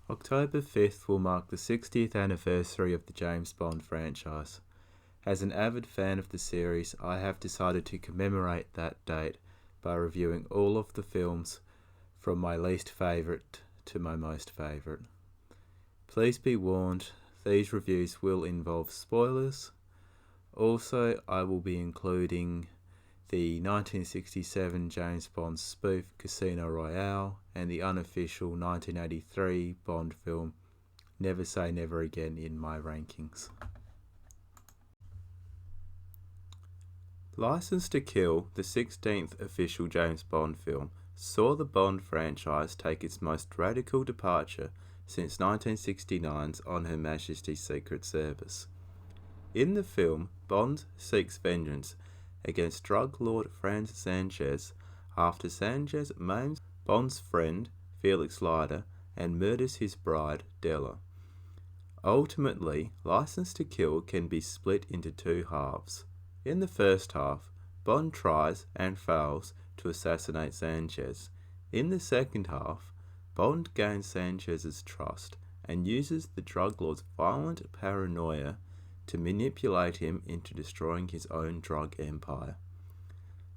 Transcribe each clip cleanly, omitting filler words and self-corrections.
October 5th will mark the 60th anniversary of the James Bond franchise. As an avid fan of the series, I have decided to commemorate that date by reviewing all of the films from my least favourite to my most favourite. Please be warned, these reviews will involve spoilers. Also, I will be including the 1967 James Bond spoof Casino Royale and the unofficial 1983 Bond film Never Say Never Again in my rankings. Licence to Kill, the 16th official James Bond film, saw the Bond franchise take its most radical departure since 1969's On Her Majesty's Secret Service. In the film, Bond seeks vengeance against drug lord Franz Sanchez after Sanchez maims Bond's friend Felix Leiter and murders his bride Della. Ultimately, Licence to Kill can be split into two halves. In the first half, Bond tries and fails to assassinate Sanchez. In the second half, Bond gains Sanchez's trust and uses the drug lord's violent paranoia to manipulate him into destroying his own drug empire.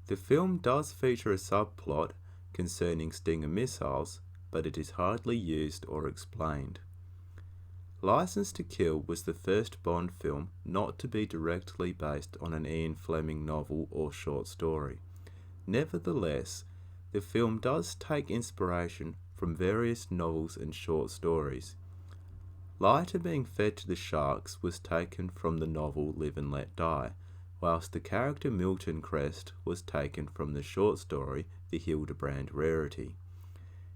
The film does feature a subplot concerning Stinger missiles, but it is hardly used or explained. Licence to Kill was the first Bond film not to be directly based on an Ian Fleming novel or short story. Nevertheless, the film does take inspiration from various novels and short stories. Leiter being fed to the sharks was taken from the novel Live and Let Die, whilst the character Milton Crest was taken from the short story The Hildebrand Rarity.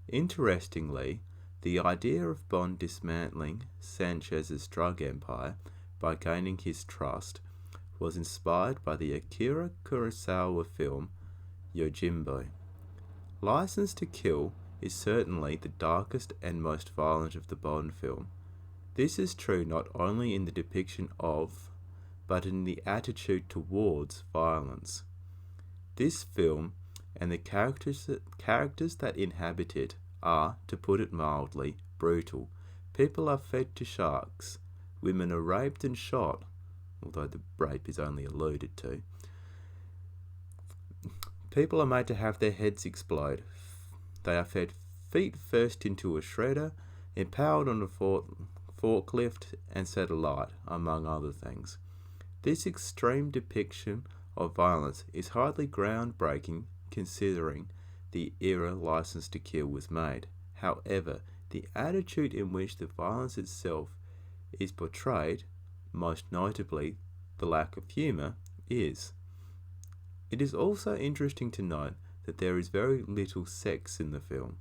Interestingly, the idea of Bond dismantling Sanchez's drug empire by gaining his trust was inspired by the Akira Kurosawa film Yojimbo. Licence to Kill is certainly the darkest and most violent of the Bond film. This is true not only in the depiction of, but in the attitude towards violence. This film and the characters that inhabit it are, to put it mildly, brutal. People are fed to sharks. Women are raped and shot, although the rape is only alluded to. People are made to have their heads explode. They are fed feet first into a shredder, impaled on a forklift and set alight, among other things. This extreme depiction of violence is hardly groundbreaking considering the era Licence to Kill was made. However, the attitude in which the violence itself is portrayed, most notably the lack of humour, is. It is also interesting to note that there is very little sex in the film.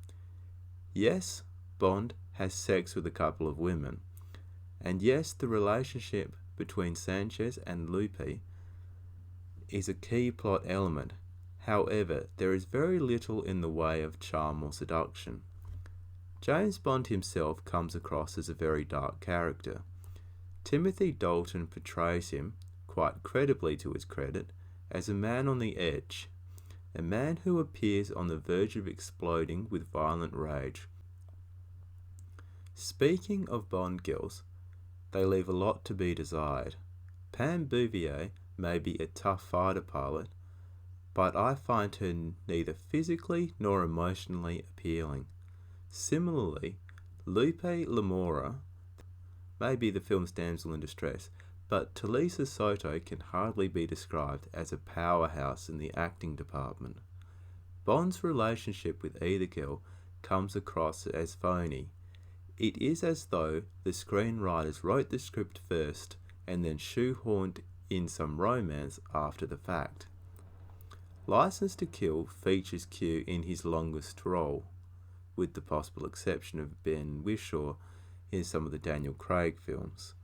Yes, Bond has sex with a couple of women, and yes, the relationship between Sanchez and Lupe is a key plot element. However, there is very little in the way of charm or seduction. James Bond himself comes across as a very dark character. Timothy Dalton portrays him, quite credibly to his credit, as a man on the edge, a man who appears on the verge of exploding with violent rage. Speaking of Bond girls, they leave a lot to be desired. Pam Bouvier may be a tough fighter pilot, but I find her neither physically nor emotionally appealing. Similarly, Lupe Lamora may be the film's damsel in distress, but Talisa Soto can hardly be described as a powerhouse in the acting department. Bond's relationship with either girl comes across as phony. It is as though the screenwriters wrote the script first and then shoehorned in some romance after the fact. Licence to Kill features Q in his longest role, with the possible exception of Ben Whishaw in some of the Daniel Craig films.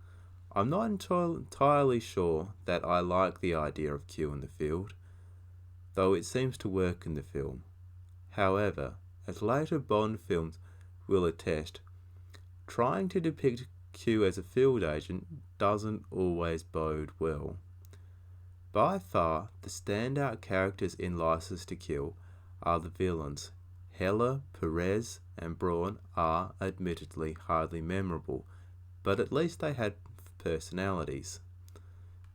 I'm not entirely sure that I like the idea of Q in the field, though it seems to work in the film. However, as later Bond films will attest, trying to depict Q as a field agent doesn't always bode well. By far, the standout characters in Licence to Kill are the villains, Heller, Perez, and Braun are, admittedly, hardly memorable, but at least they had personalities.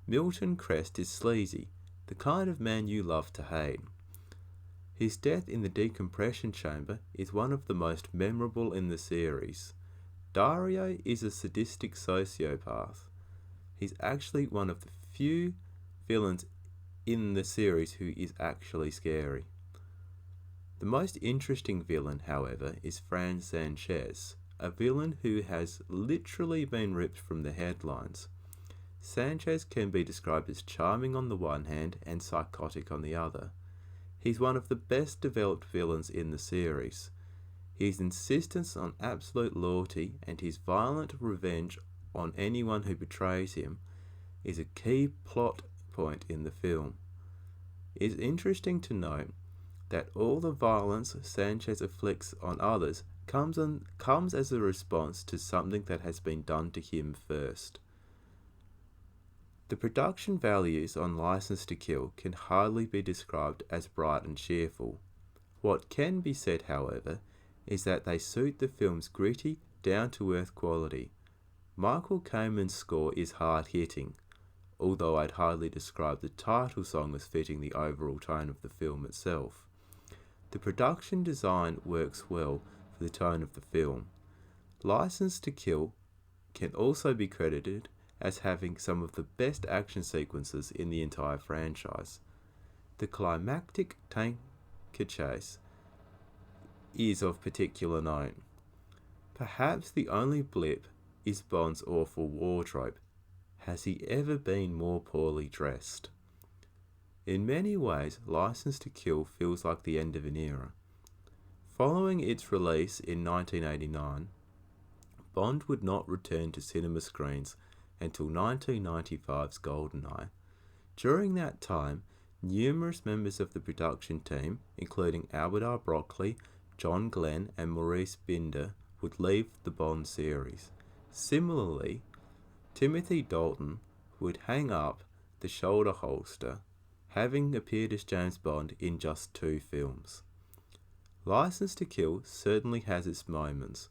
Milton Crest is sleazy, the kind of man you love to hate. His death in the decompression chamber is one of the most memorable in the series. Dario is a sadistic sociopath. He's actually one of the few villains in the series who is actually scary. The most interesting villain, however, is Fran Sanchez, a villain who has literally been ripped from the headlines. Sanchez can be described as charming on the one hand and psychotic on the other. He's one of the best developed villains in the series. His insistence on absolute loyalty and his violent revenge on anyone who betrays him is a key plot point in the film. It is interesting to note that all the violence Sanchez inflicts on others comes as a response to something that has been done to him first. The production values on License to Kill can hardly be described as bright and cheerful. What can be said, however, is that they suit the film's gritty, down-to-earth quality. Michael Kamen's score is hard-hitting, although I'd hardly describe the title song as fitting the overall tone of the film itself. The production design works well for the tone of the film. License to Kill can also be credited as having some of the best action sequences in the entire franchise. The climactic tanker chase is of particular note. Perhaps the only blip is Bond's awful wardrobe. Has he ever been more poorly dressed? In many ways, License to Kill feels like the end of an era. Following its release in 1989, Bond would not return to cinema screens until 1995's GoldenEye. During that time, numerous members of the production team, including Albert R. Broccoli, John Glenn, and Maurice Binder, would leave the Bond series. Similarly, Timothy Dalton would hang up the shoulder holster, having appeared as James Bond in just 2 films. License to Kill certainly has its moments,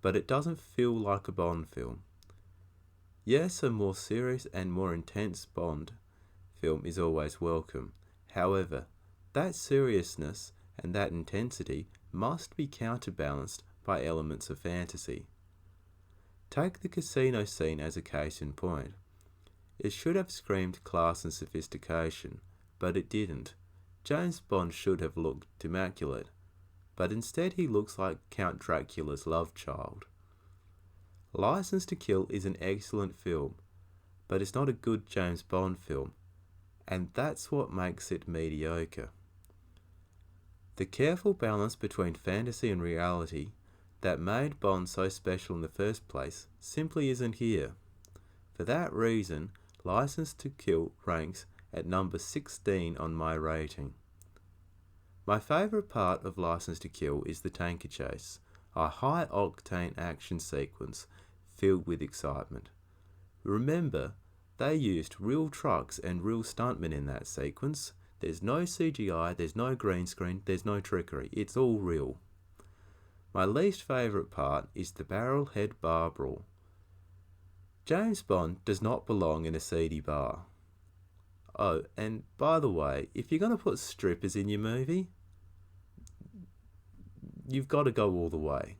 but it doesn't feel like a Bond film. Yes, a more serious and more intense Bond film is always welcome. However, that seriousness and that intensity must be counterbalanced by elements of fantasy. Take the casino scene as a case in point. It should have screamed class and sophistication, but it didn't. James Bond should have looked immaculate, but instead he looks like Count Dracula's love child. License to Kill is an excellent film, but it's not a good James Bond film, and that's what makes it mediocre. The careful balance between fantasy and reality that made Bond so special in the first place simply isn't here. For that reason, License to Kill ranks at number 16 on my rating. My favourite part of License to Kill is the tanker chase, a high-octane action sequence filled with excitement. Remember, they used real trucks and real stuntmen in that sequence. There's no CGI, there's no green screen, there's no trickery. It's all real. My least favourite part is the barrel-head bar brawl. James Bond does not belong in a seedy bar. Oh, and by the way, if you're going to put strippers in your movie, you've got to go all the way.